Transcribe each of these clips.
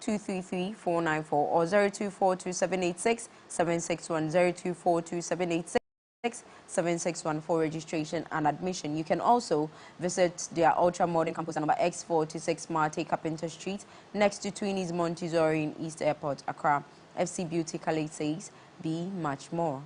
0233-494 or 0242-786-761, 0242-786-761 for registration and admission. You can also visit their ultra-modern campus at number X426 Marte Carpenter Street, next to Twinnies Montessori in East Airport, Accra. FC Beauty Khalid says, be much more.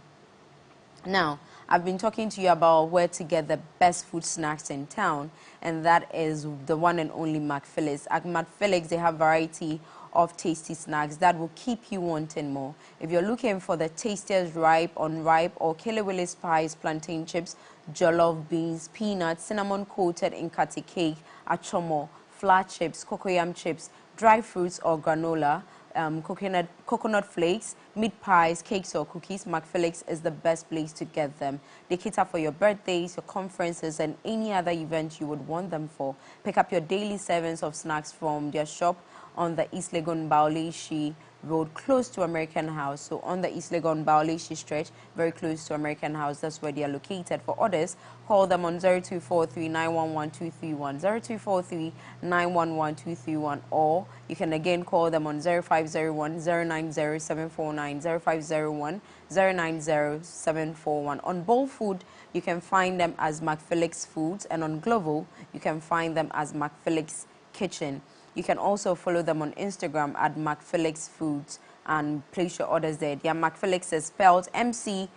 Now, I've been talking to you about where to get the best food snacks in town, and that is the one and only McPhillips. At McPhillips, they have variety of tasty snacks that will keep you wanting more. If you're looking for the tastiest ripe, unripe, or Kelewele spice plantain chips, jollof beans, peanuts, cinnamon-coated Nkati cake, achomo, flour chips, cocoyam chips, dry fruits or granola, coconut flakes, meat pies, cakes or cookies, McPhillips is the best place to get them. They cater for your birthdays, your conferences, and any other event you would want them for. Pick up your daily servings of snacks from their shop on the East Legon Baoleishi Road, close to American House. So on the East Legon Baoleishi stretch, very close to American House, that's where they are located. For orders, call them on 0243-911-231, 0243-911-231, or you can again call them on 0501-090-749, 0501-090-741. On Bowl Food, you can find them as McPhillips Foods, and on Glovo, you can find them as McPhillips Kitchen. You can also follow them on Instagram at McPhillips Foods and place your orders there. Their McPhillips is spelled McPhillips.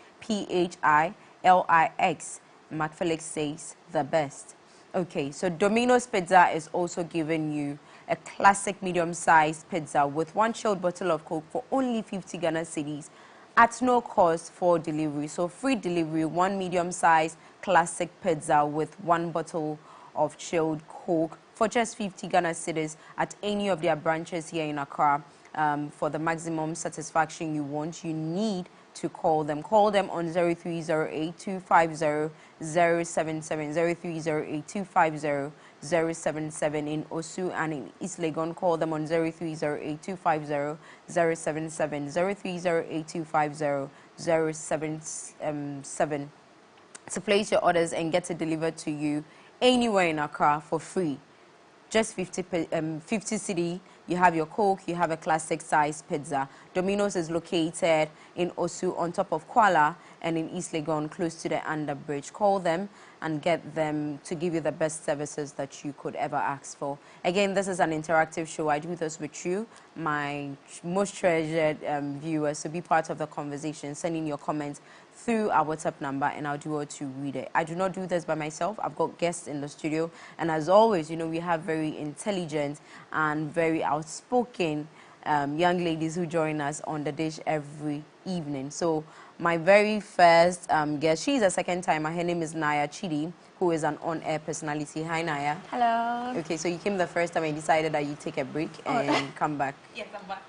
McPhillips says the best. Okay, so Domino's Pizza is also giving you a classic medium-sized pizza with one chilled bottle of Coke for only 50 Ghana cedis at no cost for delivery. So free delivery, one medium-sized classic pizza with one bottle of chilled Coke for just 50 Ghana cedis at any of their branches here in Accra. For the maximum satisfaction you want, you need to call them. Call them on 0308-250-077, 0308-250-077 in Osu and in East Legon. Call them on 0308-250-077, 0308-250-077 to place your orders and get it delivered to you anywhere in Accra for free. Just 50 cedi, you have your Coke, you have a classic size pizza. Domino's is located in Osu on top of Kuala and in East Legon close to the underbridge. Call them and get them to give you the best services that you could ever ask for. Again, this is an interactive show. I do this with you, my most treasured viewers, so be part of the conversation. Send in your comments through our WhatsApp number and I'll do what to read it. I do not do this by myself. I've got guests in the studio, and as always, you know, we have very intelligent and very outspoken young ladies who join us on the dish every evening. So my very first guest, she's a second timer. Her name is Naya Chidi, who is an on-air personality. Hi, Naya. Hello. Okay, so you came the first time and decided that you take a break and come back. Yes, I'm back.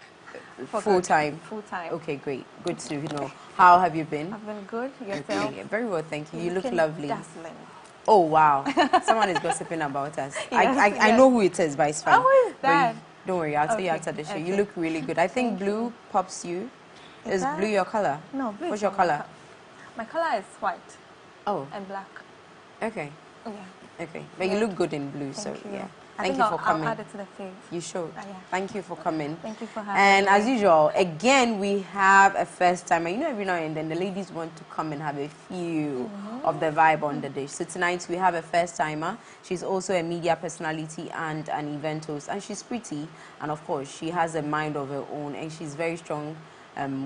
Full time? Full time. Okay, great. Good to know. How have you been? I've been good. Yourself? Okay, very well, thank you. You look lovely. Dazzling. Oh, wow. Someone is gossiping about us. Yes, I know who it is, but it's fine. Oh, who is that? Don't worry, I'll tell you after the show. You look really good. I think blue pops you. Is blue your color? No, blue. What's your color? My color is white. Oh. And black. Okay. Yeah. Okay. But you look good in blue, so Thank you. yeah. I Thank think you for coming. I'll add it to the face. You should. Yeah. Thank you for coming. Thank you for having And me. as usual, again, we have a first timer. You know, every now and then the ladies want to come and have a feel of the vibe on the dish. So tonight we have a first timer. She's also a media personality and an event host. And she's pretty. And of course, she has a mind of her own. And she's very strong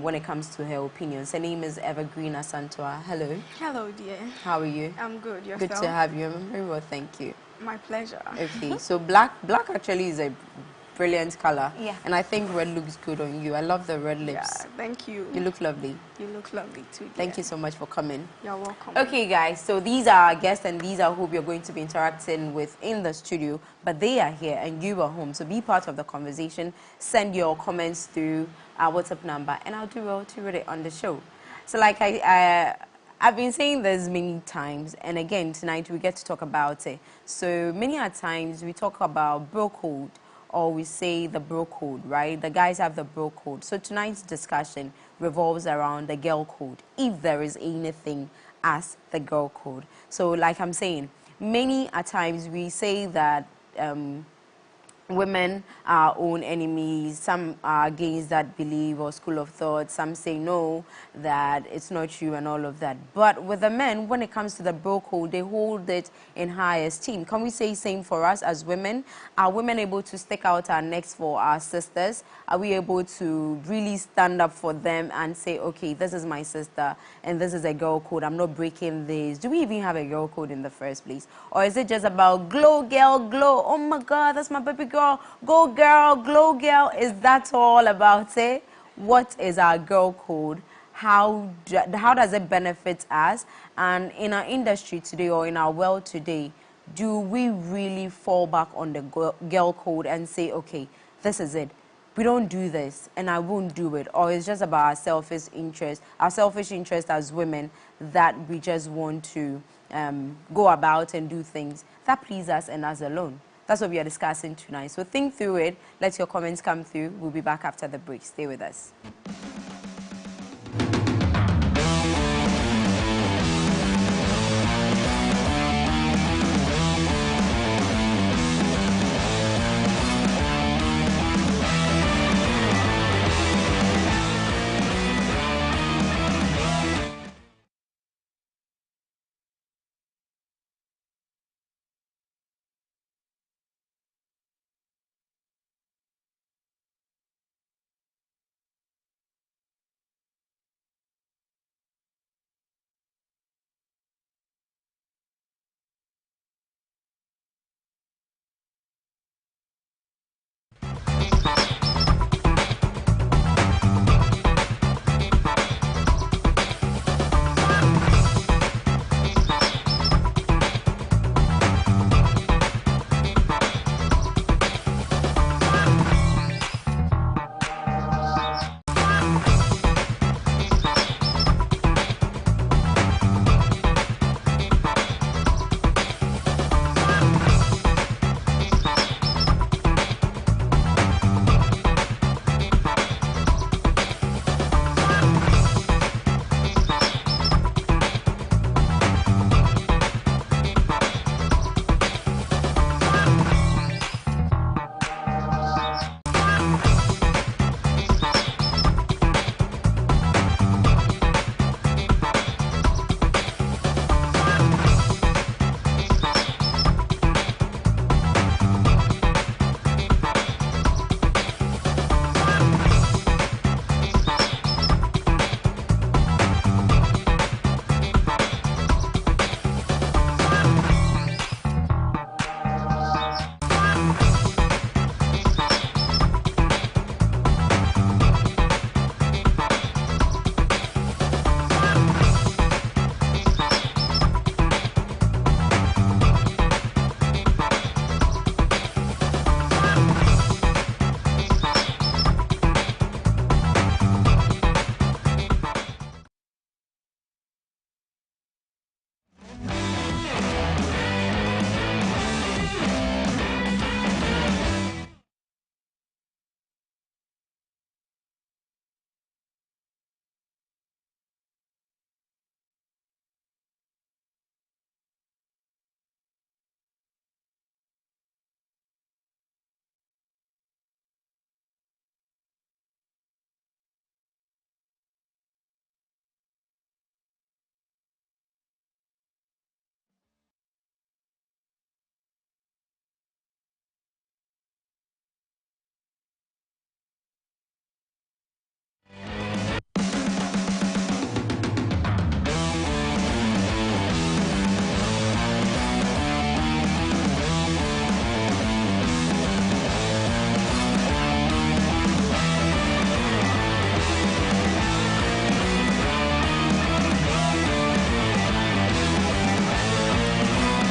when it comes to her opinions. Her name is Evergreen Asantua. Hello. Hello, dear. How are you? I'm good. Yourself? Good to have you. I'm very well, thank you. My pleasure. Okay, so black actually is a brilliant color. Yeah. And I think red looks good on you. I love the red lips. Yeah, thank you. You look lovely. You look lovely too, dear. Thank you so much for coming. You're welcome. Okay, guys, so these are our guests and these are who you're going to be interacting with in the studio. But they are here and you are home. So be part of the conversation. Send your comments through our WhatsApp number and I'll do well to read it on the show. So like I've been saying this many times, and again, tonight we get to talk about it. So many a times we talk about bro code, or we say the bro code, right? The guys have the bro code. So tonight's discussion revolves around the girl code, if there is anything as the girl code. So like I'm saying, many a times we say that women are our own enemies. Some are against that belief or school of thought. Some say no, that it's not true and all of that. But with the men, when it comes to the bro code, they hold it in high esteem. Can we say same for us as women? Are women able to stick out our necks for our sisters? Are we able to really stand up for them and say, okay, this is my sister and this is a girl code. I'm not breaking this. Do we even have a girl code in the first place? Or is it just about glow, girl, glow? Oh my God, that's my baby girl. Go, girl, glow, girl. Is that all about it? What is our girl code? How does it benefit us? And in our industry today or in our world today, do we really fall back on the girl code and say, okay, this is it? We don't do this and I won't do it, or it's just about our selfish interest as women, that we just want to go about and do things that please us and us alone. That's what we are discussing tonight. So think through it. Let your comments come through. We'll be back after the break. Stay with us.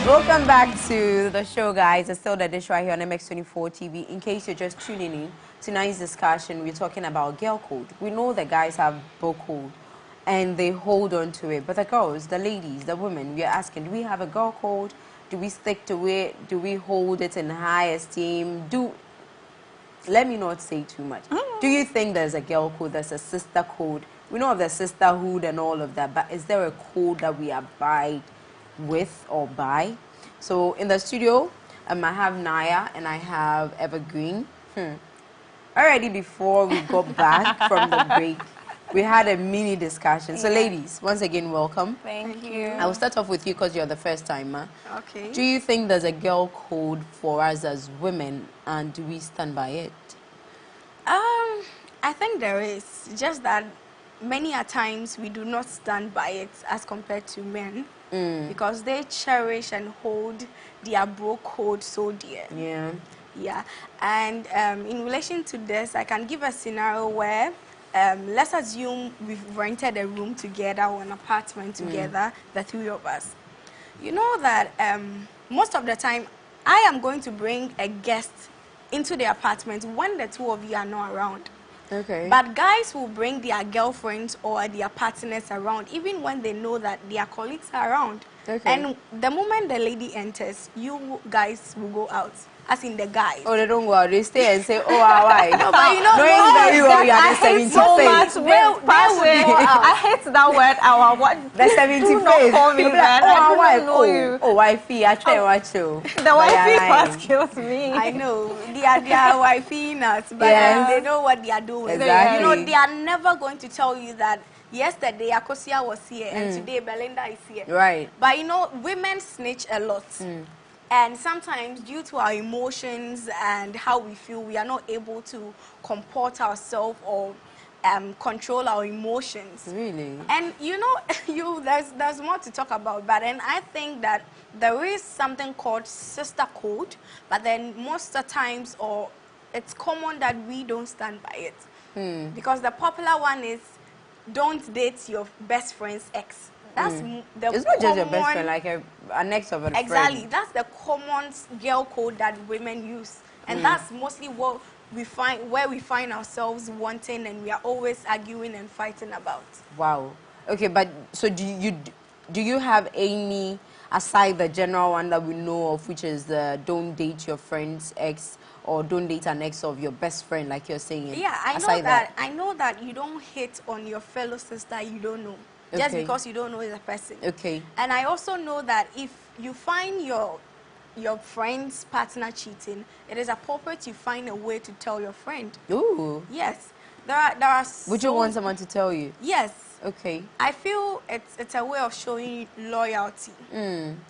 Welcome back to the show, guys. It's still the dish right here on MX24 TV. In case you're just tuning in, tonight's discussion, we're talking about girl code. We know the guys have bro code and they hold on to it. But the girls, the ladies, the women, we are asking, do we have a girl code? Do we stick to it? Do we hold it in high esteem? Let me not say too much. Do you think there's a girl code, there's a sister code? We know of the sisterhood and all of that, but is there a code that we abide with or by? So in the studio, I have Naya and I have Evergreen. Already before we got back from the break, we had a mini discussion. So, ladies, once again, welcome. Thank you. I will start off with you because you're the first timer. Okay. Do you think there's a girl code for us as women, and do we stand by it? I think there is. Just that many a times we do not stand by it as compared to men. Because they cherish and hold their bro code so dear. Yeah. Yeah, and in relation to this, I can give a scenario where let's assume we've rented a room together or an apartment together, the three of us. You know that most of the time, I am going to bring a guest into the apartment when the two of you are not around. Okay. But guys will bring their girlfriends or their partners around, even when they know that their colleagues are around. Okay. And the moment the lady enters, you guys will go out, as in the guys. Oh, they don't go out. They stay and say, "Oh, why?" No, but you know, knowing very well you are the 70 so face. much with password. I hate that word. Our what? The 70 Do not face. call me You'll be that. like, I "Oh, do why? not know you." Oh, wifey, I try to watch you. The wifey first kills me. I know they are wifey nuts, but Yes. they know what they are doing. Exactly. You know, they are never going to tell you that yesterday Akosia was here and today Belinda is here. Right. But you know, women snitch a lot. And sometimes, due to our emotions and how we feel, we are not able to comport ourselves or control our emotions. Really? And you know, there's more to talk about. But then I think that there is something called sister code. But then most of the times, or it's common that we don't stand by it. Because the popular one is, don't date your best friend's ex. That's the It's not just your best common- friend, like an ex of a Exactly. friend. That's the common girl code that women use. And that's mostly what we find, where we find ourselves wanting, and we are always arguing and fighting about. Wow. Okay, but so do you have any, aside the general one that we know of, which is the don't date your friend's ex or don't date an ex of your best friend, like you're saying? Yeah, I know Aside that. I know that you don't hate on your fellow sister you don't know. Just Okay. because you don't know the person. Okay. And I also know that if you find your friend's partner cheating, it is appropriate you find a way to tell your friend. Ooh. Yes. There are Would you want someone to tell you? Yes. Okay. I feel it's a way of showing loyalty.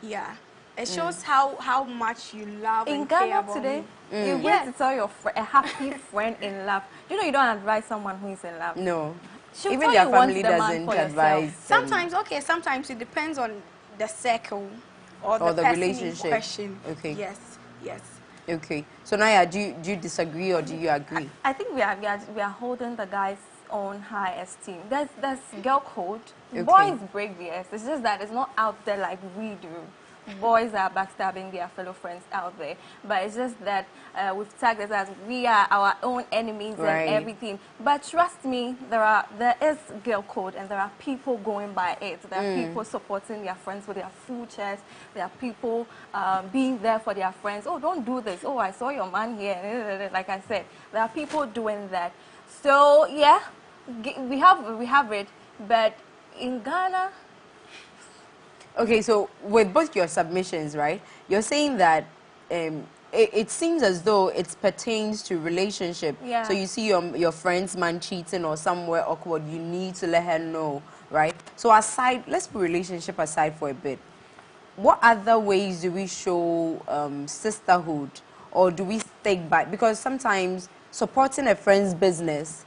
Yeah. It shows how much you love In and care Ghana about today, me. you went to tell your a happy friend in love. You don't advise someone who is in love. No. She'll Even tell their you once family the man doesn't for yourself. advise. Sometimes it depends on the circle or Or the the person relationship. in question. Okay. Yes. Okay. So Naya, do you disagree or do you agree? I think we are holding the guys on high esteem. That's girl code. Okay. Boys break theirs. It's just that it's not out there like we do. Boys are backstabbing their fellow friends out there, but it's just that we've tagged it as we are our own enemies Right. and everything. But trust me, there is girl code, and there are people going by it. There are people supporting their friends with their full chest. There are people being there for their friends. Oh, don't do this. Oh, I saw your man here. Like I said, there are people doing that. So yeah, we have it, but in Ghana. Okay, so with both your submissions, right, you're saying that it seems as though it pertains to relationship. Yeah. So you see your friend's man cheating or somewhere awkward, you need to let her know, right? So aside, let's put relationship aside for a bit. What other ways do we show sisterhood, or do we stick by? Because sometimes supporting a friend's business,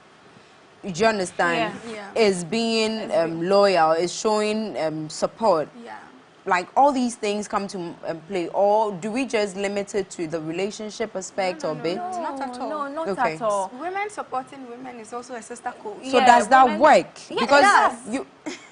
do you understand, Yeah. is being loyal, is showing support. Yeah. Like all these things come to play, or do we just limit it to the relationship aspect or bit? no. Not at all. No, not Okay. at all. Women supporting women is also a sister code. So Yeah, does that women- work? Yeah, it Because does.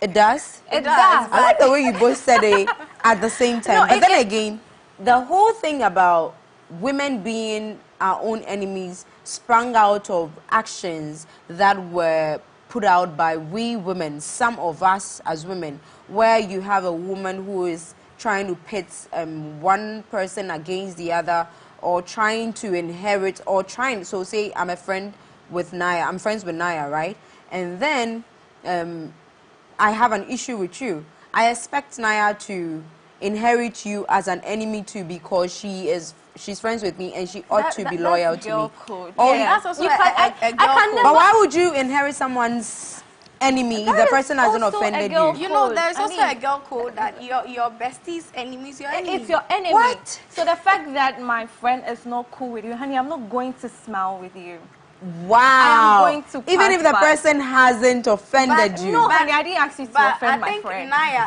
it does. It does. I like the way you both said it at the same time. No, but it- then it- again, the whole thing about women being our own enemies sprang out of actions that were put out by we women, some of us as women, where you have a woman who is trying to pit one person against the other, or trying to inherit, or trying, so say I'm friends with Naya, right? And then I have an issue with you. I expect Naya to inherit you as an enemy too, because she is she's friends with me and she ought to be loyal to me. Code. Oh, Yeah. That's also You a can, girl I code. but why would you inherit someone's enemy if the person hasn't also a offended girl you? You know, code. there's I also mean, a girl code that your bestie's enemy is your enemy. it's your enemy. What? So the fact that my friend is not cool with you, honey, I'm not going to smile with you. Wow. I am going to even pass if the by. person hasn't offended you. No, honey, I didn't ask you to But offend I my think friend. Naya,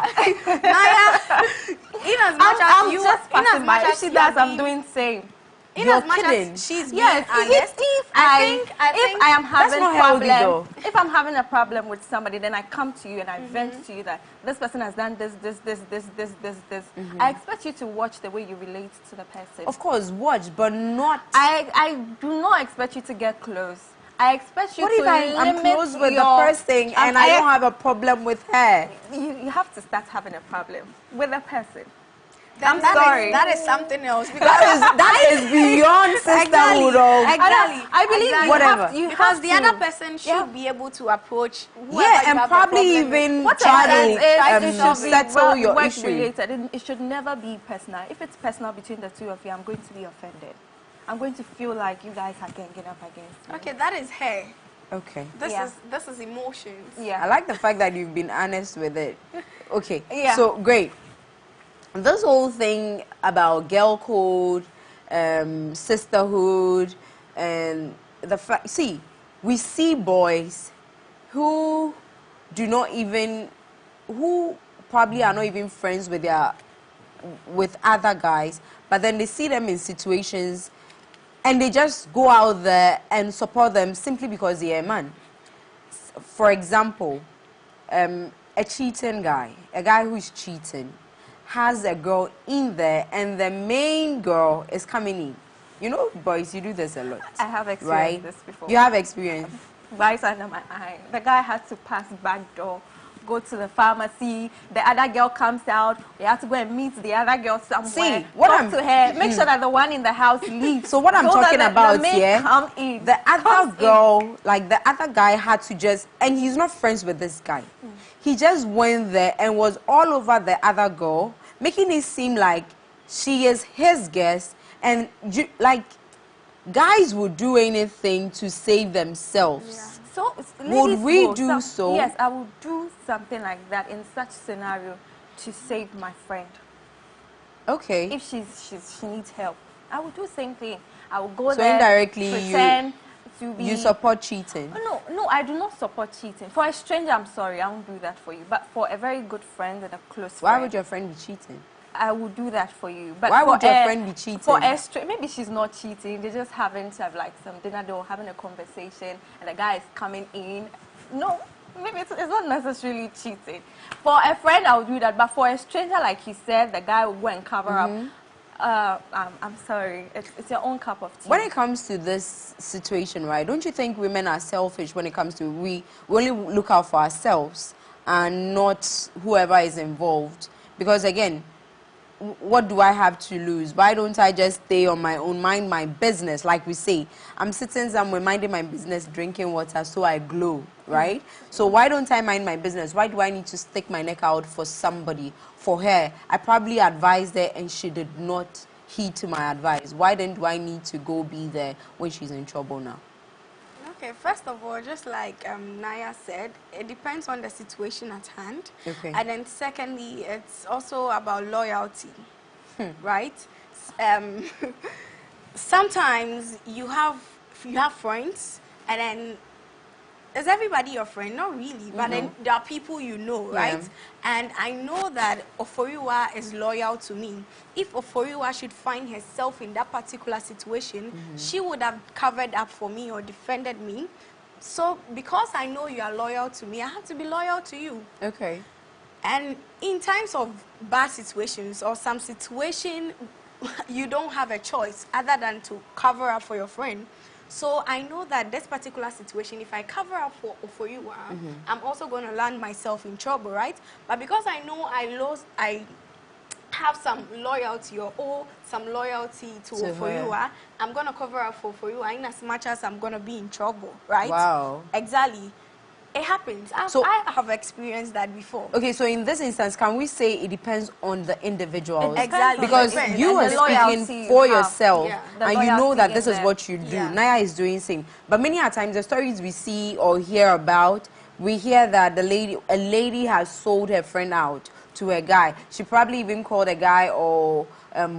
in as much as I'm you, just in as passing much by. If as she you does, are I'm being- doing same. in You're as much kidding. as she's being Yes, honest, if I think I am having not healthy, problem, though. if I'm having a problem with somebody, then I come to you and I vent to you that this person has done this. I expect you to watch the way you relate to the person. Of course, watch, but not. I do not expect you to get close. I expect you What to if I'm limit close with the your- person and I don't have a problem with her? You have to start having a problem with the person. then I'm that is- sorry. that is something else because That is beyond sisterhood. Exactly. I believe Exactly. Whatever. You Because have the to. other person should Yeah. be able to approach whoever Yeah, you and have a probably problem with. even What try I said to is it should be settle your work issue. related. It should never be personal. If it's personal between the two of you, I'm going to be offended. I'm going to feel like you guys are ganging up against me. Okay, that is her. Okay. This is emotions. Yeah. I like the fact that you've been honest with it. Okay. Yeah. So great. This whole thing about girl code, sisterhood, and the fact. See, we see boys who do not even, who probably are not even friends with other guys, but then they see them in situations, and they just go out there and support them simply because they are a man. For example, a cheating guy, a guy who is cheating, has a girl in there and the main girl is coming in. You know, boys, you do this a lot. I have experienced right? this before. You have experience. Right under my eye. The guy had to pass back door, go to the pharmacy. The other girl comes out. We have to go and meet the other girl somewhere. See, what talk I'm- to her. Make sure that the one in the house leaves. So what I'm that talking the about maid here, come in. the other Comes in. girl, like the other guy had to just, and he's not friends with this guy. He just went there and was all over the other girl, making it seem like she is his guest, and like guys would do anything to save themselves. So Would ladies we will. do so? Yes, I would do something like that in such scenario to save my friend. Okay. If she needs help, I would do the same thing. I will go So there, indirectly, pretend to be. You support cheating. No, I do not support cheating. For a stranger, I'm sorry, I won't do that for you. But for a very good friend and a close Why friend, would your friend be cheating? I would do that for you. But Why for would your a- friend be cheating? For a maybe she's not cheating. They're just having to have like some dinner. They're having a conversation, and the guy is coming in. No, maybe it's not necessarily cheating. For a friend, I would do that. But for a stranger, like he said, the guy will go and cover up. I'm sorry. It's your own cup of tea. When it comes to this situation, right, don't you think women are selfish when it comes to we only look out for ourselves and not whoever is involved? Because again, what do I have to lose? Why don't I just stay on my own, mind my business? Like we say, I'm sitting somewhere minding my business, drinking water, so I glow, right? So why don't I mind my business? Why do I need to stick my neck out for somebody, for her? I probably advised her and she did not heed to my advice. Why then do I need to go be there when she's in trouble now? Okay, first of all, just like Naya said, it depends on the situation at hand. Okay. And then secondly, it's also about loyalty, right? Sometimes you have friends, and then is everybody your friend? Not really, but then there are people you know, right? Yeah. And I know that Oforiwa is loyal to me. If Oforiwa should find herself in that particular situation, she would have covered up for me or defended me. So because I know you are loyal to me, I have to be loyal to you. Okay. And in times of bad situations or some situation, you don't have a choice other than to cover up for your friend. So I know that this particular situation, if I cover up for you, I'm also going to land myself in trouble, right? But because I know I have some loyalty or owe some loyalty to Oforiwa, I'm going to cover up for Oforiwa in as much as I'm going to be in trouble, right? Wow. Exactly. It happens. So- I have experienced that before. Okay, so in this instance, can we say it depends on the individuals? Exactly. Because Depends. you And are the loyalty speaking you for have. yourself, Yeah. The and you know loyalty that in this is there. what you do. Yeah. Naya is doing same. But many a times, the stories we see or hear about, we hear that a lady has sold her friend out to a guy. She probably even called a guy or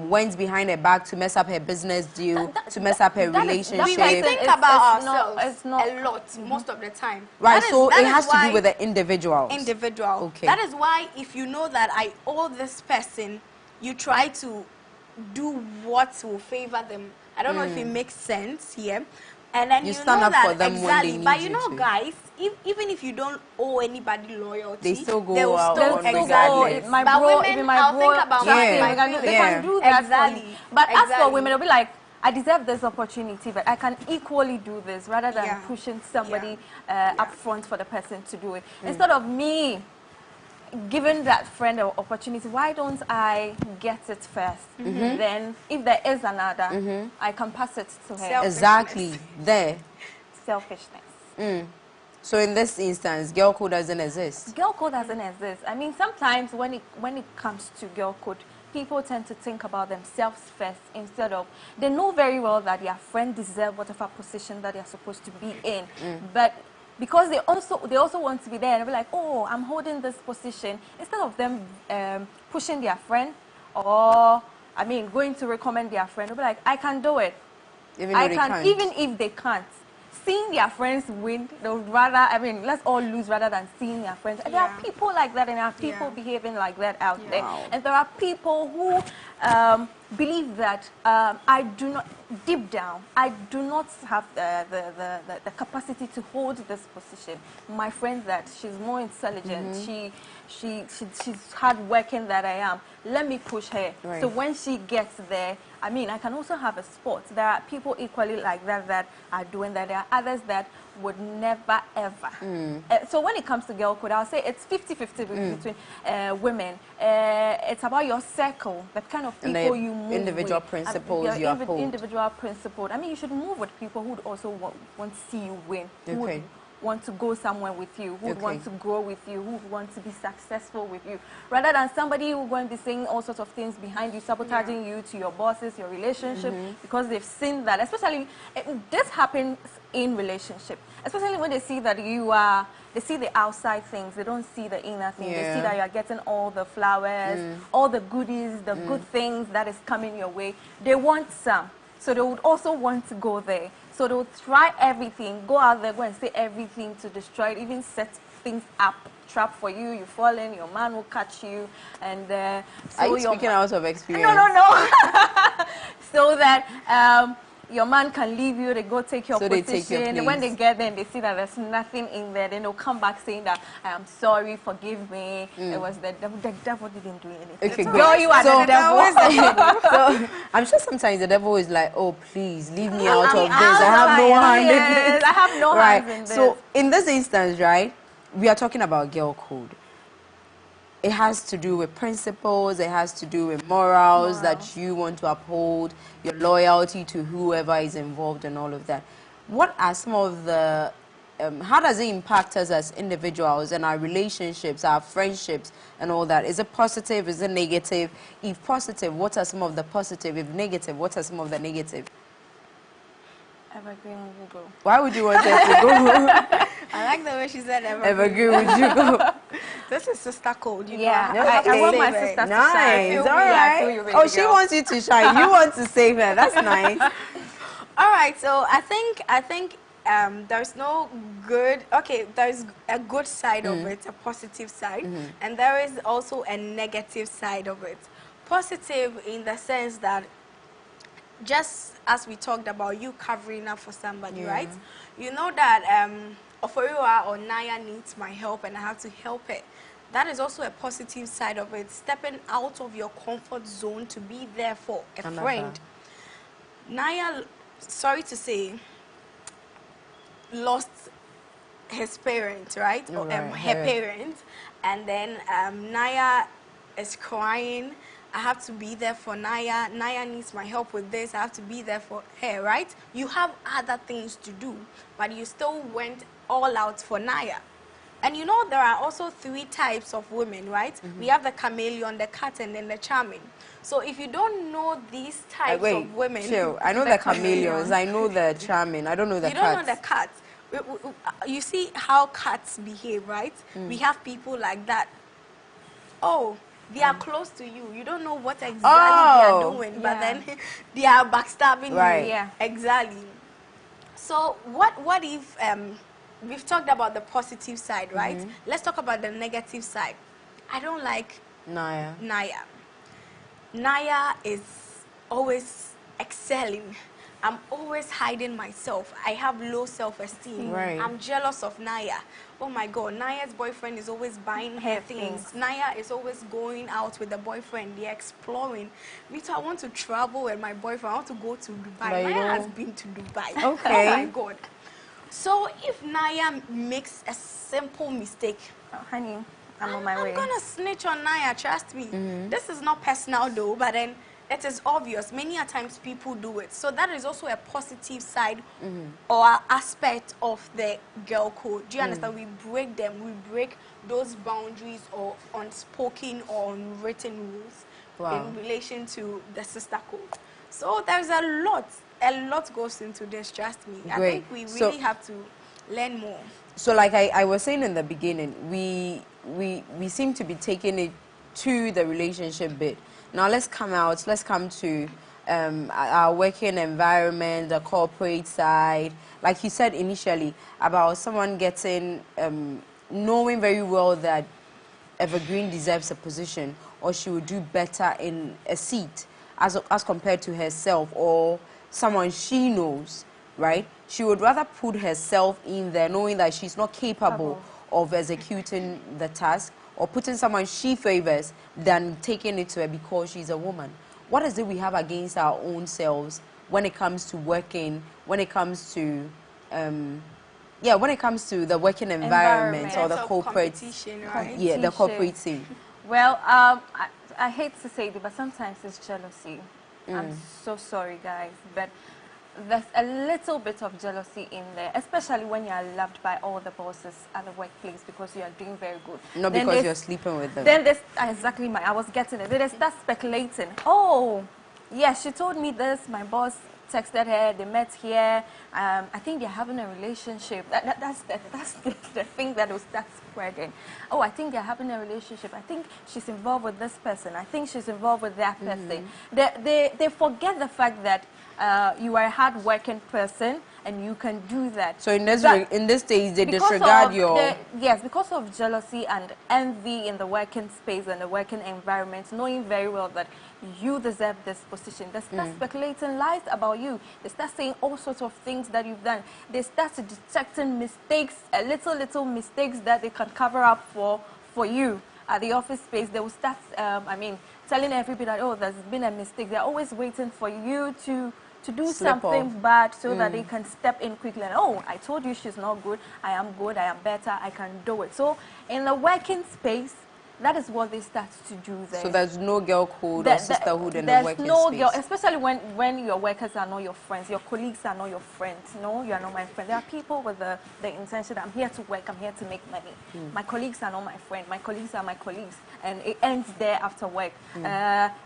went behind her back to mess up her business deal, to mess up her relationship. We person think It's- about it's not- ourselves it's not- a lot most of the time. Right, so That it is has to why do with the individuals. individual. Okay. That is why if you know that I owe this person, you try to do what will favor them. I don't know if it makes sense here. And then You you stand know up that for them when exactly. they But need you you know, to. guys, even if you don't owe anybody loyalty, They still go they will out still on They'll still regardless. go, my But bro, women, even my I'll bro, think about just Yeah. say, my they can Yeah. do that for Exactly. you. But as for Exactly. women, they'll be like, I deserve this opportunity, but I can equally do this rather than Yeah. pushing somebody Yeah. up front for the person to do it. Instead of me giving that friend an opportunity, why don't I get it 1st? Then, if there is another, I can pass it to her. Self- Exactly, there. Selfishness. So in this instance, girl code doesn't exist. Girl code doesn't exist. I mean, sometimes when it comes to girl code, people tend to think about themselves first instead of, they know very well that their friend deserves whatever position that they're supposed to be in, but because they also want to be there and be like, oh, I'm holding this position, instead of them pushing their friend or going to recommend their friend, they'll be like, I can do it. Even though they can't. Even if they can't. Seeing their friends win, they would rather, let's all lose rather than seeing their friends. And there are Yeah. people like that, and there are people Yeah. behaving like that out there. Wow. And there are people who believe that I do not, deep down, I do not have the capacity to hold this position. My friend that she's more intelligent, she's hardworking than I am. Let me push her. Right. So when she gets there, I can also have a spot. There are people equally like that are doing that. There are others that would never, ever. So when it comes to girl code, I'll say it's 50-50 between women. It's about your circle, the kind of And people the you move individual with. principles you uphold. Individual principle. You should move with people who would also want to see you win. Who Okay. would want to go somewhere with you, who would Okay. want to grow with you, who would want to be successful with you, rather than somebody who's going to be saying all sorts of things behind you, sabotaging you to your bosses, your relationship, because they've seen that. Especially, this happens in relationship, especially when they see that they see the outside things, they don't see the inner things. They see Yeah. that you're getting all the flowers, all the goodies, the good things that is coming your way. They want some. So they would also want to go there. So they would try everything, go out there, go and say everything to destroy it, even set things up, trap for you. You fall in, your man will catch you, and Are you speaking out of experience? No. So that your man can leave you, they go take your So they position. take your And when place. they get there and they see that there's nothing in there, then they'll come back saying that, I am sorry, forgive me. It was the devil. The devil didn't do anything. Okay, good. Girl, you are So- the devil. So I'm sure sometimes the devil is like, oh, please leave me out of this. out I have no of hand in yes, this. I have no Right. hands in this. So in this instance, right, we are talking about girl code. It has to do with principles. It has to do with morals that you want to uphold, your loyalty to whoever is involved and all of that. What are some of the, how does it impact us as individuals and our relationships, our friendships and all that? Is it positive? Is it negative? If positive, what are some of the positive? If negative, what are some of the negative? Evergreen will go. Why would you want us to go? I like the way she said Evergreen, would you go? This is sister code. You Yeah, know, I want my save it. sister to shine. Nice, Feel all me, I feel right. you, baby Oh, she girl. wants you to shine. You want to save her. That's nice. All right, so I think there's no good. Okay, there's a good side of it, a positive side, and there is also a negative side of it. Positive in the sense that, just as we talked about, you covering up for somebody, right? You know that Oforiwa or Naya needs my help, and I have to help it. That is also a positive side of it. Stepping out of your comfort zone to be there for a friend. Naya, sorry to say, lost his parents, right? Or, her parents. And then Naya is crying. I have to be there for Naya. Naya needs my help with this. I have to be there for her, right? You have other things to do, but you still went all out for Naya. And you know there are also 3 types of women, right? We have the chameleon, the cat, and then the charming. So if you don't know these types wait, of women... chill. I know the chameleons. I know the charming. I don't know the You cats. don't know the cats. You see how cats behave, right? We have people like that. Oh, they are close to you. You don't know what exactly they are doing, but then they are backstabbing you. Yeah. Exactly. So what if we've talked about the positive side, right? Let's talk about the negative side. I don't like Naya. Naya is always excelling. I'm always hiding myself. I have low self-esteem. Right. I'm jealous of Naya. Oh my God, Naya's boyfriend is always buying her things. Naya is always going out with the boyfriend. They're exploring. Me too, I want to travel with my boyfriend. I want to go to Dubai. Naya has been to Dubai. Okay. Oh my God. So if Naya makes a simple mistake, Honey, I'm on my way. I'm gonna snitch on Naya, trust me. This is not personal though, but then it is obvious. Many a times people do it. So that is also a positive side or aspect of the girl code. Do you understand? We break them. We break those boundaries or unspoken or unwritten rules in relation to the sister code. So there's a lot goes into this, trust me. I think we really have to learn more. So like I was saying in the beginning, we seem to be taking it to the relationship bit. Now let's come to our working environment, the corporate side. Like you said initially about someone getting, knowing very well that Evergreen deserves a position or she would do better in a seat as compared to herself or someone she knows, right? She would rather put herself in there knowing that she's not capable of executing the task or putting someone she favors than taking it to her because she's a woman. What is it we have against our own selves when it comes to working, when it comes to, when it comes to the working environment or the corporate, right? yeah, the corporate scene? Well, I hate to say it, but sometimes it's jealousy. I'm so sorry, guys, but there's a little bit of jealousy in there, especially when you are loved by all the bosses at the workplace because you are doing very good. Not then because you're sleeping with them. Then there's exactly I was getting it. Then they start speculating. Oh, yeah, she told me this. My boss texted her. They met here. I think they're having a relationship. That's the thing that will start spreading. Oh, I think they're having a relationship. I think she's involved with this person. I think she's involved with that person. They forget the fact that you are a hard-working person and you can do that. So in this stage, they disregard your... Yes, because of jealousy and envy in the working space and the working environment, knowing very well that you deserve this position. They start speculating lies about you. They start saying all sorts of things that you've done. They start detecting mistakes, little mistakes that they can cover up for you at the office space. They will start, telling everybody that, oh, there's been a mistake. They're always waiting for you to do something bad so that they can step in quickly. And, oh, I told you she's not good. I am good. I am better. I can do it. So in the working space, that is what they start to do there. So there's no girl code or sisterhood in the working there's no space? girl, especially when your workers are not your friends, your colleagues are not your friends. No, you are not my friend. There are people with the intention that I'm here to work, I'm here to make money. My colleagues are not my friend. My colleagues are my colleagues. And it ends there after work.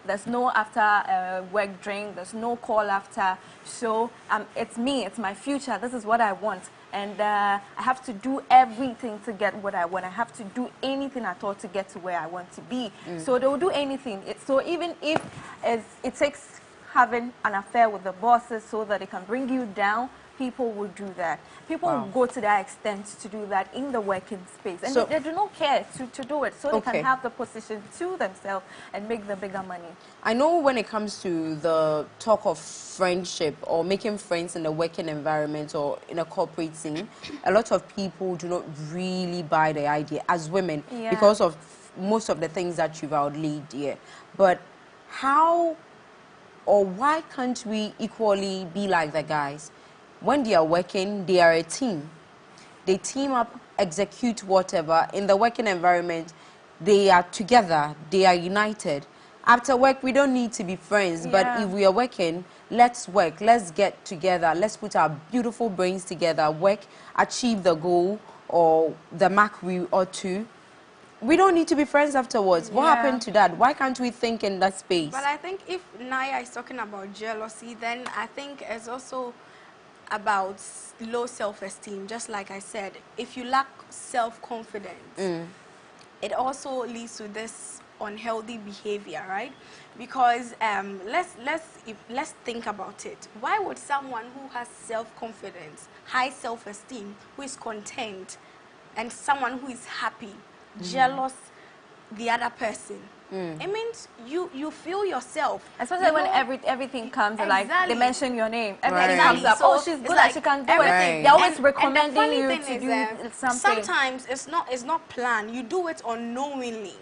There's no after work drink. There's no call after. So it's me. It's my future. This is what I want. And I have to do everything to get what I want. I have to do anything at all to get to where I want to be. So they will do anything. So even if it takes having an affair with the bosses so that they can bring you down, people will do that. People will go to that extent to do that in the working space. And they do not care to do it. So they can have the position to themselves and make the bigger money. I know when it comes to the talk of friendship or making friends in the working environment or in a corporate scene, a lot of people do not really buy the idea as women because of most of the things that you've outlaid here. But how or why can't we equally be like the guys? When they are working, they are a team. They team up, execute whatever. In the working environment, they are together. They are united. After work, we don't need to be friends. But if we are working, let's work. Let's get together. Let's put our beautiful brains together, work, achieve the goal or the mark we ought to, we don't need to be friends afterwards. What happened to that? Why can't we think in that space? But I think if Naya is talking about jealousy, then I think it's also about low self-esteem. Just like I said, if you lack self-confidence, it also leads to this unhealthy behavior, right? Because let's think about it. Why would someone who has self-confidence, high self-esteem, who is content, and someone who is happy, jealous the other person? It means you feel yourself, especially when everything comes, like they mention your name, everything Exactly. comes up. So Oh, she's good, like and she can do everything. it. They're always And recommending the funny you thing to is, do something. sometimes it's not planned. You do it unknowingly.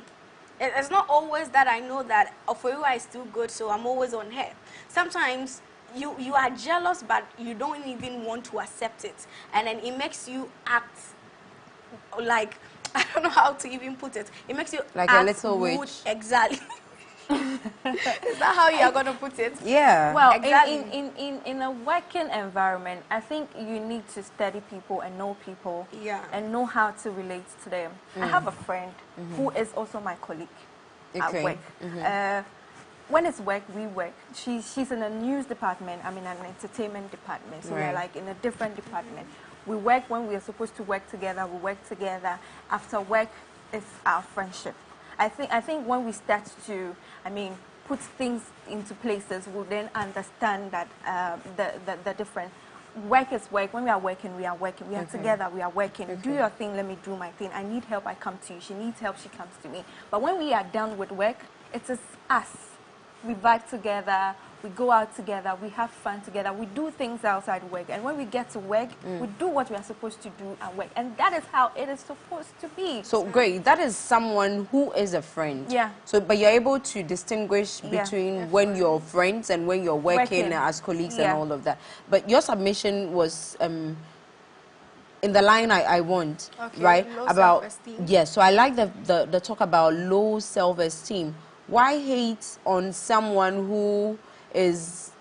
It's not always that I know that Oferiwa is too good, so I'm always on her. Sometimes you are jealous, but you don't even want to accept it, and then it makes you act like, I don't know how to even put it. It makes you like act a little rude. witch. Exactly. Is that how you are going to put it? Yeah. Well, Exactly. in a working environment, I think you need to study people and know people, and know how to relate to them. I have a friend who is also my colleague at work. When it's work, we work. She's in a news department. I'm in an entertainment department. So we're like in a different department. We work when we are supposed to work together. We work together. After work, it's our friendship. I think when we start to, put things into places, we'll then understand that the difference. Work is work. When we are working, we are working. We are together, we are working. Do your thing, let me do my thing. I need help, I come to you. She needs help, she comes to me. But when we are done with work, it is us. We vibe together, we go out together, we have fun together, we do things outside work. And when we get to work, we do what we are supposed to do at work. And that is how it is supposed to be. So great. That is someone who is a friend. Yeah. So, but you're able to distinguish between when you're friends and when you're working as colleagues and all of that. But your submission was in the line I want, right? Low about self-esteem. yes. So I like the talk about low self-esteem. Why hate on someone who is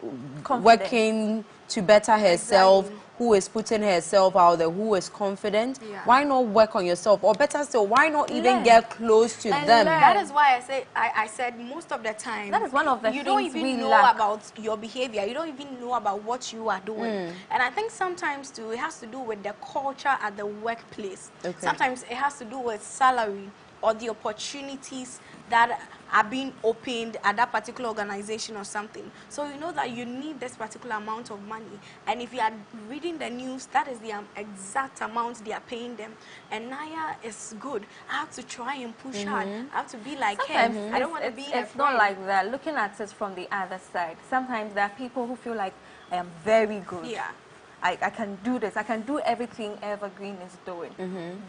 working to better herself, who is putting herself out there, who is confident? Why not work on yourself? Or better still, why not even get close to them? That is why I said most of the time, that is one of the you things don't even we know lack. about your behavior. You don't even know about what you are doing. And I think sometimes too, it has to do with the culture at the workplace. Sometimes it has to do with salary or the opportunities that are being opened at that particular organization or something. So you know that you need this particular amount of money. And if you are reading the news, that is the exact amount they are paying them. And Naya is good. I have to try and push hard. I have to be like her. I don't want to be It's not like that. Looking at it from the other side, sometimes there are people who feel like I am very good. Yeah. I can do this. I can do everything Evergreen is doing.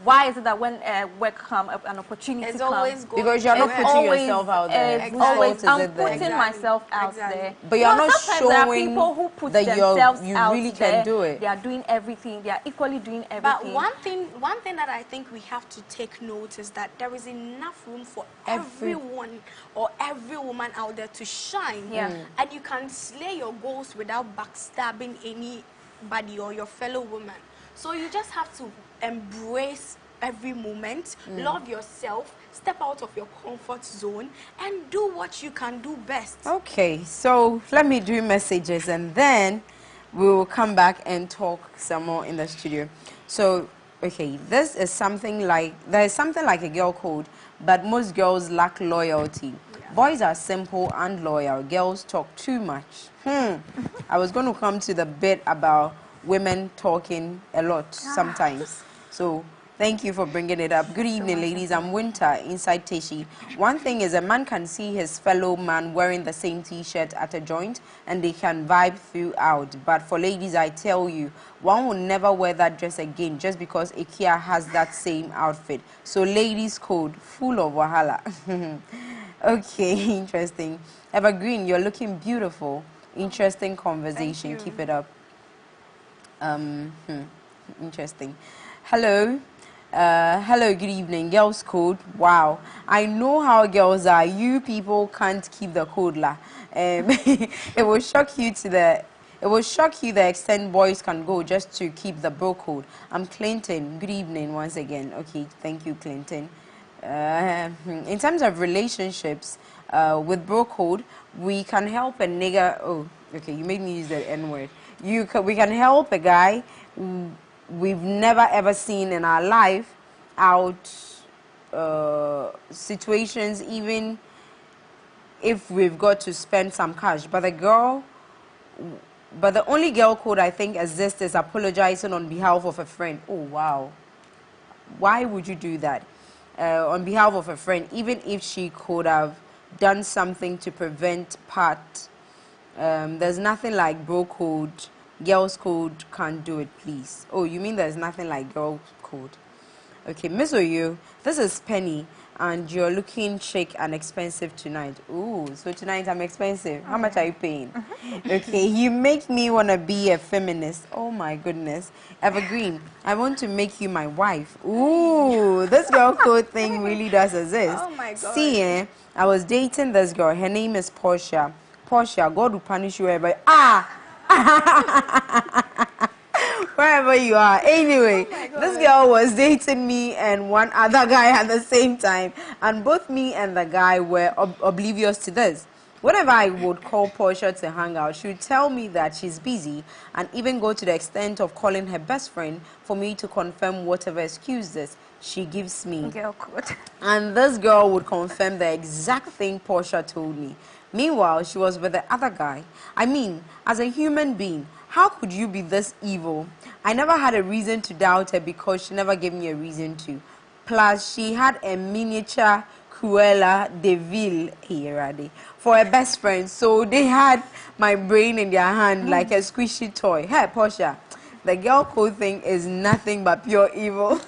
Why is it that when work comes, an opportunity it's comes, always good. Because you're not putting yourself out there. I'm putting myself out there. But you're not sometimes there are showing people who put that themselves you out really there. can do it. They are doing everything. They are equally doing everything. But one thing that I think we have to take note is that there is enough room for everyone or every woman out there to shine. And you can slay your goals without backstabbing anybody or your fellow woman. So you just have to embrace every moment, love yourself, step out of your comfort zone, and do what you can do best. Okay, so let me do messages and then we will come back and talk some more in the studio. So, okay, this is something like, there is something like a girl code, but most girls lack loyalty. Boys are simple and loyal. Girls talk too much. I was going to come to the bit about women talking a lot sometimes. So thank you for bringing it up. Good evening, ladies. I'm Winter inside Teshi. One thing is a man can see his fellow man wearing the same T-shirt at a joint and they can vibe throughout. But for ladies, I tell you, one will never wear that dress again just because IKEA has that same outfit. So ladies code, full of wahala. Okay, interesting. Evergreen, you're looking beautiful. Interesting conversation. Keep it up. Interesting. Hello. Hello, good evening. Girls code. Wow. I know how girls are. You people can't keep the code la. It will shock you to the It will shock you the extent boys can go just to keep the bro code. I'm Clinton. Good evening once again. Okay, thank you, Clinton. In terms of relationships, with bro code, we can help a nigga. Oh, okay, you made me use the N word. We can help a guy we've never ever seen in our life out situations, even if we've got to spend some cash. But the only girl code I think exists is apologizing on behalf of a friend. Oh wow, why would you do that? On behalf of a friend, even if she could have done something to prevent part. There's nothing like bro code. Girls code can't do it, please. Oh, you mean there's nothing like girl code? Okay, Miss Oyo, this is Penny, and you're looking chic and expensive tonight. Ooh, so tonight I'm expensive. How much are you paying? Okay, you make me want to be a feminist. Oh my goodness. Evergreen, I want to make you my wife. Ooh, this girl code thing really does exist. Oh my God. See, I was dating this girl. Her name is Portia. Portia, God will punish you wherever. Wherever you are. Anyway, this girl was dating me and one other guy at the same time, and both me and the guy were oblivious to this. Whenever I would call Portia to hang out, she would tell me that she's busy and even go to the extent of calling her best friend for me to confirm whatever excuses she gives me. Girl code. And this girl would confirm the exact thing Portia told me. Meanwhile, she was with the other guy. I mean, as a human being, how could you be this evil? I never had a reason to doubt her because she never gave me a reason to. Plus, she had a miniature Cruella de Vil here for a best friend. So they had my brain in their hand like a squishy toy. Hey, Portia, the girl code thing is nothing but pure evil.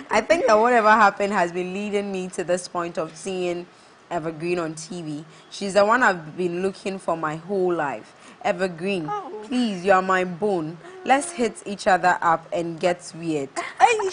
I think that whatever happened has been leading me to this point of seeing Evergreen on TV. She's the one I've been looking for my whole life. Evergreen, please, you are my bone. Let's hit each other up and get weird.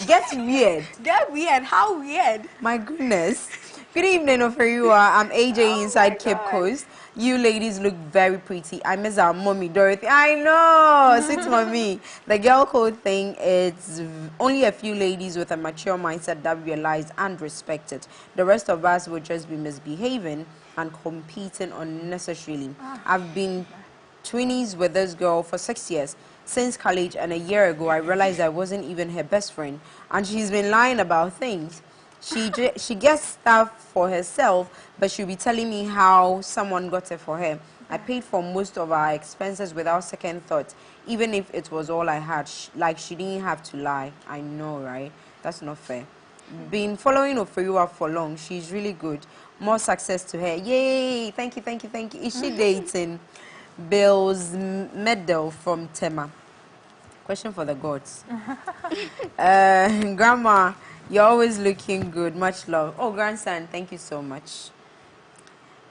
Get weird. Get weird. How weird? My goodness. Good evening, Oferiwa. I'm AJ inside Cape Coast. You ladies look very pretty. I miss our mommy, Dorothy. I know. Sweet mommy. The girl code thing, it's only a few ladies with a mature mindset that realize and respect it. The rest of us will just be misbehaving and competing unnecessarily. I've been 20s with this girl for 6 years. Since college, and a year ago, I realized I wasn't even her best friend. And she's been lying about things. She gets stuff for herself, but she'll be telling me how someone got it for her. I paid for most of our expenses without second thought, even if it was all I had. Like, she didn't have to lie. I know, right? That's not fair. Been following Oferiwa for long. She's really good. More success to her. Yay! Thank you, thank you, thank you. Is she dating? Bill's medal from Tema. Question for the gods. Grandma, you're always looking good. Much love. Oh, grandson, thank you so much.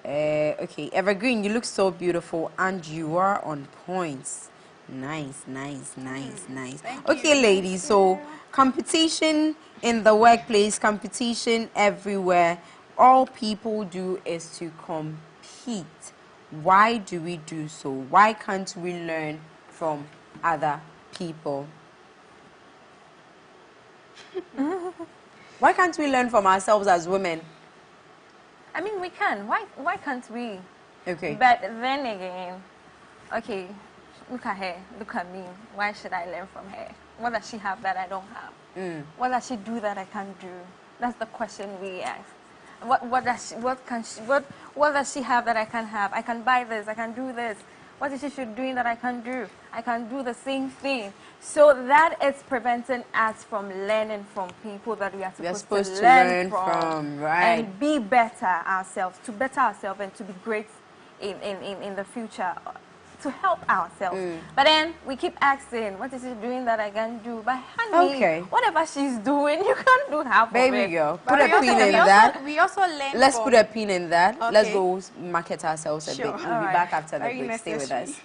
Okay, Evergreen, you look so beautiful and you are on points. Nice, nice, nice, nice. Okay, ladies, so competition in the workplace, competition everywhere. All people do is to compete. Why do we do so? Why can't we learn from other people? Why can't we learn from ourselves as women? I mean, we can. Why can't we? Okay. But then again, okay, look at her, look at me. Why should I learn from her? What does she have that I don't have? What does she do that I can't do? That's the question we ask. What does she have that I can't have? I can buy this, I can do this. What is she doing that I can't do? I can do the same thing. So that is preventing us from learning from people that we are supposed to learn from, right? And be better ourselves, to better ourselves and to be great in the future, to help ourselves. But then we keep asking, what is she doing that I can't do? But honey, whatever she's doing, you can't do half of it. Baby girl, put a pin in that. We also learn. Let's put a pin in that. Okay. Let's go market ourselves a bit. We'll be back after the Very break. Stay with necessary. us.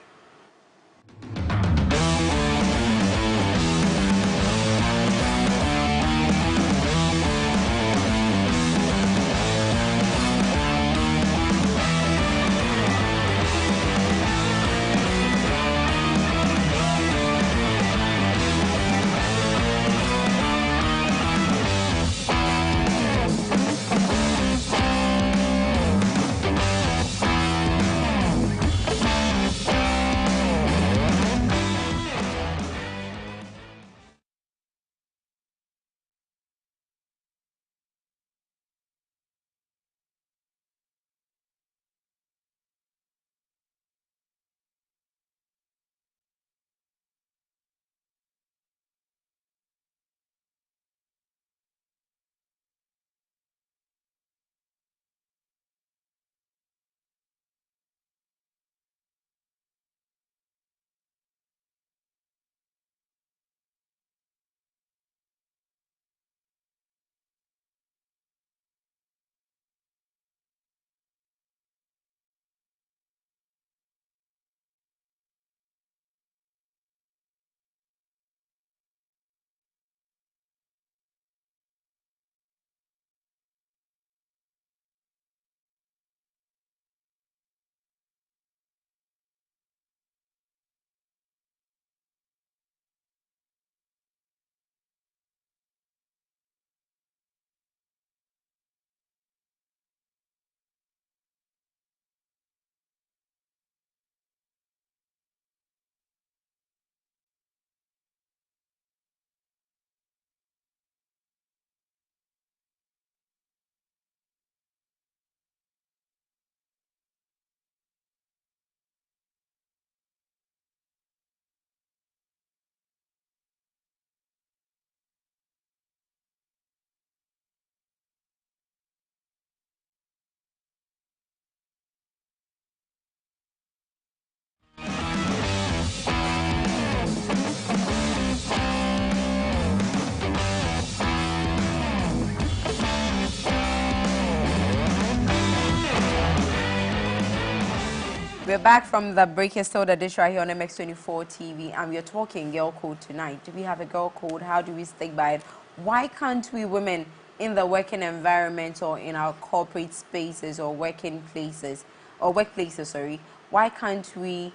we're back from the break. You're still the dish right here on MX24 TV, and we're talking girl code tonight. Do we have a girl code? How do we stick by it? Why can't we women in the working environment or in our corporate spaces or working places or workplaces, sorry, why can't we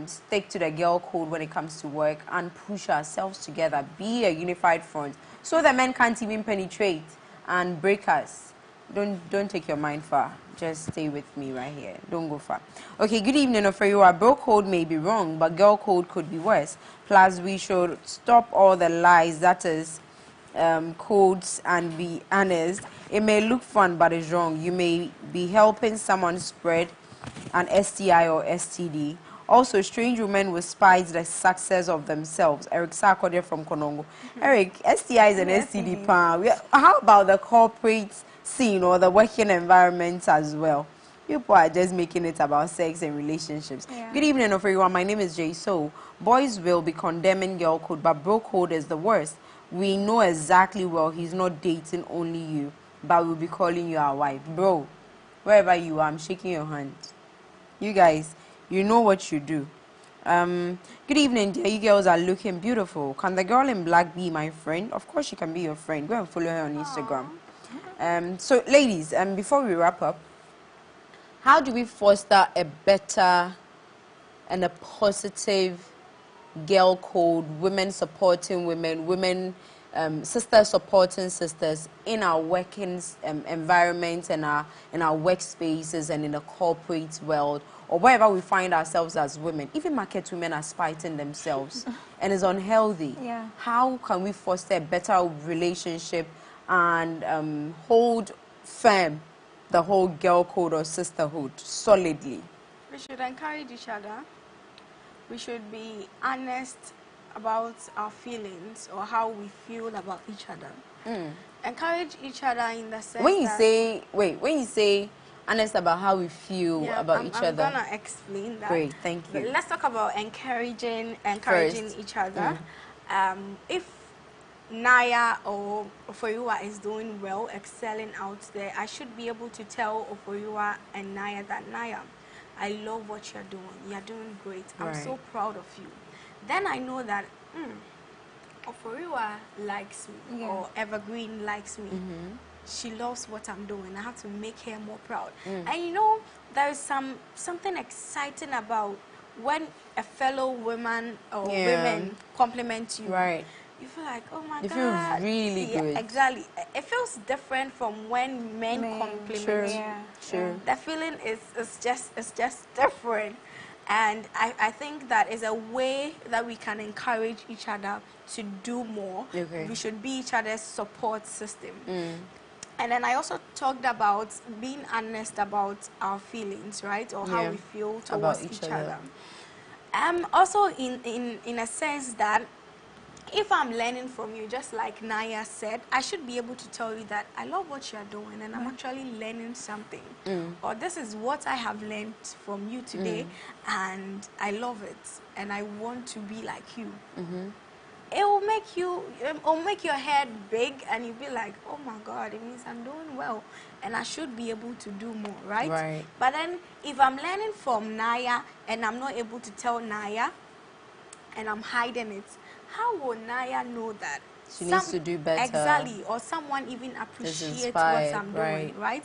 stick to the girl code when it comes to work and push ourselves together, be a unified front, so that men can't even penetrate and break us? Don't take your mind far. Just stay with me right here. Don't go far. Okay, good evening, Oferiwa. Bro code may be wrong, but girl code could be worse. Plus, we should stop all the lies, that is, codes, and be honest. It may look fun, but it's wrong. You may be helping someone spread an STI or STD. Also, strange women will spice the success of themselves. Eric Sarkodie from Konongo. Eric, STIs and STD, how about the corporate scene or the working environment as well? People are just making it about sex and relationships. Yeah. Good evening, everyone. My name is Jay. So, boys will be condemning girl code, but bro code is the worst. We know exactly well he's not dating only you, but we'll be calling you our wife. Bro, wherever you are, I'm shaking your hand. You guys, you know what you do. Good evening, dear. You girls are looking beautiful. Can the girl in black be my friend? Of course she can be your friend. Go and follow her on Instagram. So, ladies, before we wrap up, how do we foster a better and a positive girl code, women supporting women, sisters supporting sisters in our working environments and in our workspaces and in the corporate world or wherever we find ourselves as women? Even market women are spiting themselves and it's unhealthy. Yeah. How can we foster a better relationship and hold firm the whole girl code or sisterhood solidly? We should encourage each other. We should be honest about our feelings or how we feel about each other. Encourage each other in the sense when you that when you say honest about how we feel about each other. I'm gonna explain that. Great, thank you. But let's talk about encouraging First. each other. If Naya or Oforiwa is doing well, excelling out there, I should be able to tell Oforiwa and Naya that, Naya, I love what you're doing. You're doing great. I'm so proud of you. Then I know that Oforiwa likes me or Evergreen likes me. She loves what I'm doing. I have to make her more proud. And you know, there is something exciting about when a fellow woman or women compliment you. Right. You feel like, oh my God. You feel really good. Exactly. It feels different from when men compliment you. Sure. The feeling is just different. And I think that is a way that we can encourage each other to do more. We should be each other's support system. And then I also talked about being honest about our feelings, right? Or how we feel towards each other. Also in a sense that if I'm learning from you, just like Naya said, I should be able to tell you that I love what you're doing and I'm actually learning something. Or this is what I have learned from you today and I love it and I want to be like you. It will make your head big and you'll be like, oh my God, it means I'm doing well and I should be able to do more, right? But then if I'm learning from Naya and I'm not able to tell Naya and I'm hiding it, how will Naya know that she needs to do better? Exactly, or someone even appreciates what I'm doing, right?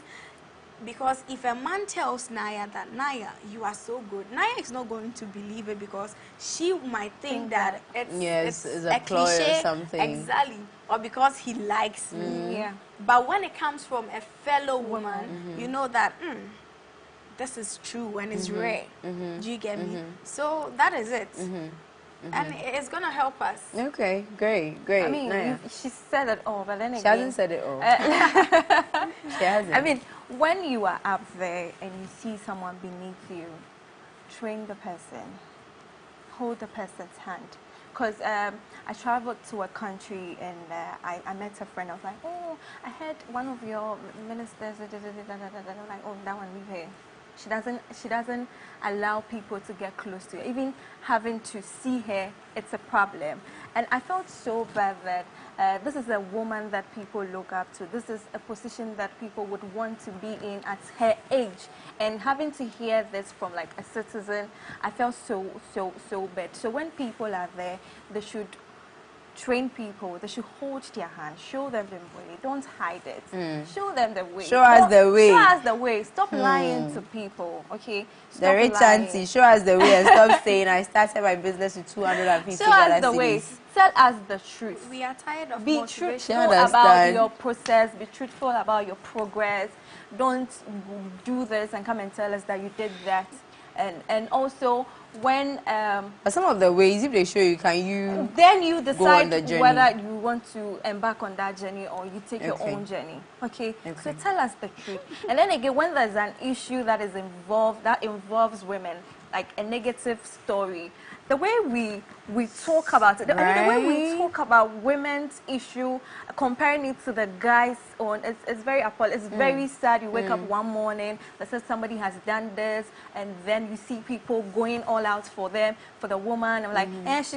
Because if a man tells Naya that, Naya, you are so good, Naya is not going to believe it because she might think that it's a cliche or something. Exactly, or because he likes me. But when it comes from a fellow woman, you know that this is true and it's rare. Do you get me? So that is it. And it's going to help us. Okay, great. I mean, she said it all, but then again... She hasn't said it all. She hasn't. I mean, when you are up there and you see someone beneath you, train the person, hold the person's hand. Because I traveled to a country and I met a friend. I was like, oh, I heard one of your ministers, like, oh, that one, leave her. She doesn't allow people to get close to her. Even having to see her, it's a problem. And I felt so bad that this is a woman that people look up to. This is a position that people would want to be in at her age. And having to hear this from like a citizen, I felt so bad. So when people are there, they should train people. They should hold their hand, show them the way. Don't hide it. Show them the way. Show us the way. Show us the way. Stop lying to people, okay? Stop the rich lying. auntie, show us the way and stop saying I started my business with 250 Show us the cedis. way. Tell us the truth. We are tired of Be motivation. truthful about your process. Be truthful about your progress. Don't do this and come and tell us that you did that. And also when but some of the ways, if they show you, can you then you decide the journey? whether you want to embark on that journey or you take your own journey. Okay? So tell us the truth. And then again, when there's an issue that is involved, that involves women, like a negative story, the way we talk about it, the way we talk about women's issue, comparing it to the guys' own, it's very appalling. It's very sad. You wake up one morning that says somebody has done this, and then you see people going all out for them, for the woman. I'm like,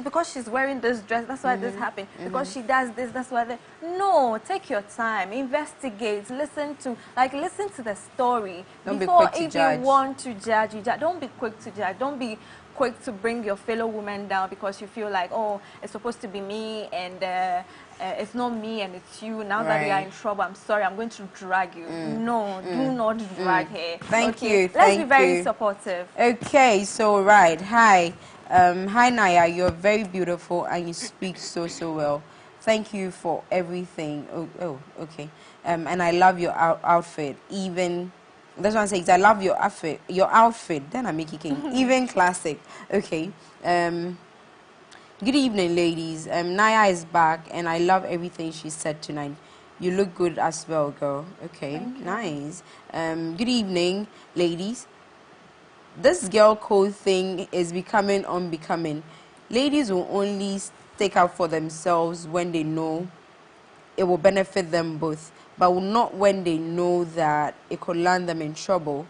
because she's wearing this dress, that's why this happened. Because she does this, that's why that. No, take your time, investigate, listen to the story before if you want to judge. Don't be quick to judge. Don't be quick to bring your fellow woman down because you feel like, oh, it's supposed to be me and it's not me and it's you. Now that we are in trouble, I'm sorry, I'm going to drag you. No, do not drag her. Thank you. Let's be very supportive. Okay, so hi. Hi Naya, you're very beautiful and you speak so well. Thank you for everything. Okay. And I love your outfit. Even that's what I'm saying. I love your outfit. Then I make it king. Even classic. Okay. Good evening, ladies. Naya is back, and I love everything she said tonight. You look good as well, girl. Okay, nice. Good evening, ladies. This girl code thing is becoming unbecoming. Ladies will only stick up for themselves when they know it will benefit them both, but not when they know that it could land them in trouble.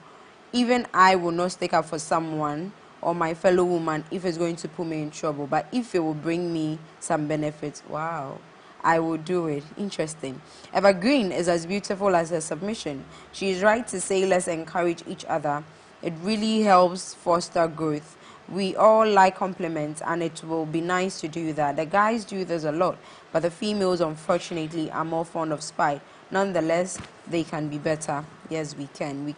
Even I will not stick up for someone or my fellow woman if it's going to put me in trouble, but if it will bring me some benefits, wow, I will do it. Interesting. Evergreen is as beautiful as her submission. She is right to say let's encourage each other. It really helps foster growth. We all like compliments, and it will be nice to do that. The guys do this a lot, but the females, unfortunately, are more fond of spite. Nonetheless, they can be better. Yes, we can.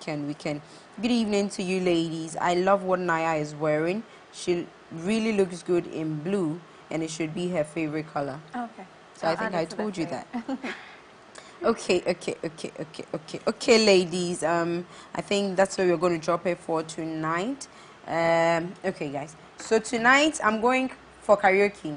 Good evening to you, ladies. I love what Naya is wearing. She really looks good in blue, and it should be her favorite color. Okay. So I think I told you that. Okay, ladies. I think that's where we're going to drop it for tonight. Okay, guys. So tonight I'm going for karaoke.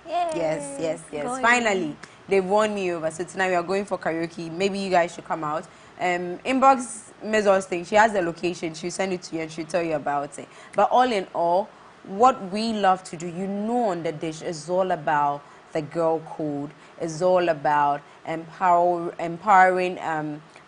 Yay. Yes. Finally, they've won me over. So tonight we are going for karaoke. Maybe you guys should come out. Inbox Ms. Austin. She has the location. She'll send it to you and she'll tell you about it. But all in all, what we love to do, on the dish is all about the girl code. Is all about empowering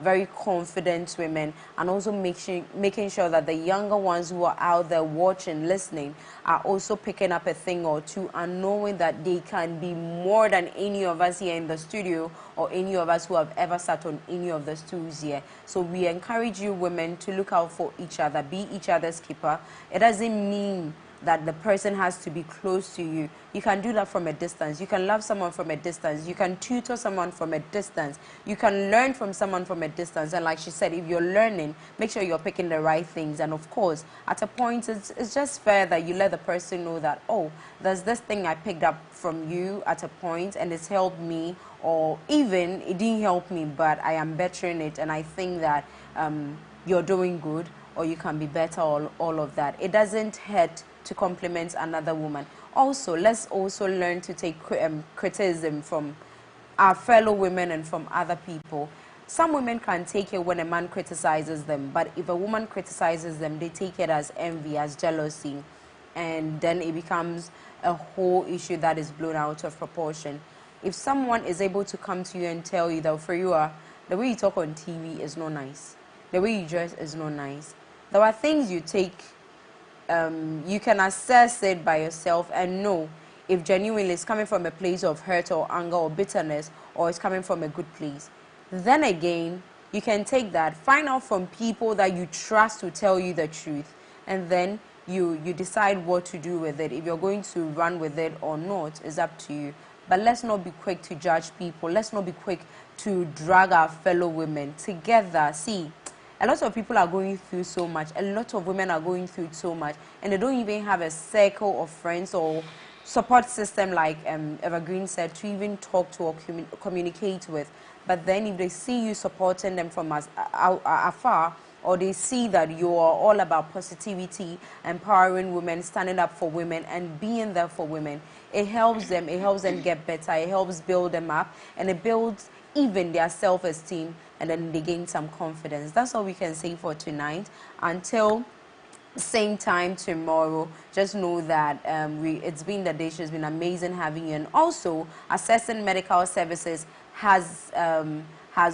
very confident women, and also making sure that the younger ones who are out there watching, listening, are also picking up a thing or two and knowing that they can be more than any of us here in the studio or any of us who have ever sat on any of the stools here. So we encourage you women to look out for each other, be each other's keeper. It doesn't mean that the person has to be close to you. You can do that from a distance. You can love someone from a distance. You can tutor someone from a distance. You can learn from someone from a distance. And like she said, if you're learning, make sure you're picking the right things. And of course, at a point, it's just fair that you let the person know that, oh, there's this thing I picked up from you at a point and it's helped me, or even it didn't help me, but I am bettering it. And I think that you're doing good, or you can be better, all of that. It doesn't hurt to compliment another woman. Also, let's also learn to take criticism from our fellow women and from other people. Some women can take it when a man criticizes them, but if a woman criticizes them, they take it as envy, as jealousy, and then it becomes a whole issue that is blown out of proportion. If someone is able to come to you and tell you that for you, the way you talk on TV is not nice, the way you dress is not nice, there are things you take. You can assess it by yourself and know if genuinely it's coming from a place of hurt or anger or bitterness, or it's coming from a good place. Then again, you can take that, find out from people that you trust to tell you the truth, and then you decide what to do with it. If you're going to run with it or not is up to you. But let's not be quick to judge people. Let's not be quick to drag our fellow women together. See, a lot of people are going through so much. A lot of women are going through so much, and they don't even have a circle of friends or support system, like Evergreen said, to even talk to or communicate with. But then if they see you supporting them from afar, or they see that you are all about positivity, empowering women, standing up for women, and being there for women, it helps them get better, it helps build them up, and it builds even their self-esteem, and then they gain some confidence. That's all we can say for tonight. Until same time tomorrow, just know that it's been the day. It's been amazing having you. And also, accessing medical services has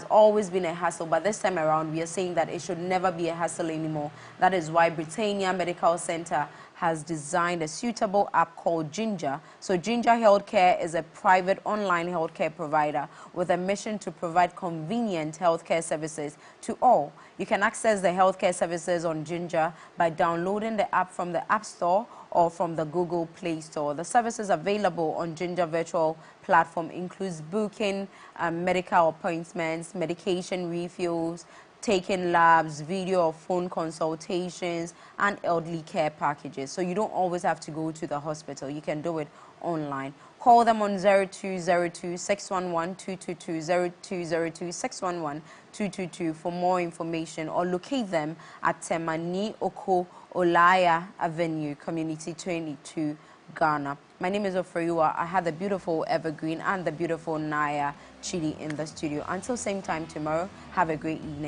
always been a hassle, but this time around we are saying that it should never be a hassle anymore. That is why Britannia Medical Center has designed a suitable app called Ginger. So Ginger Healthcare is a private online healthcare provider with a mission to provide convenient healthcare services to all. You can access the healthcare services on Ginger by downloading the app from the App Store or from the Google Play Store. The services available on Ginger virtual platform includes booking medical appointments, medication refills, taking labs, video or phone consultations, and elderly care packages. So you don't always have to go to the hospital. You can do it online. Call them on 0202-611-222, 0202-611-222 for more information, or locate them at Temani Oko Olaya Avenue, Community 22, Ghana. My name is Ofreua. I have the beautiful Evergreen and the beautiful Naya Chidi in the studio. Until same time tomorrow, have a great evening.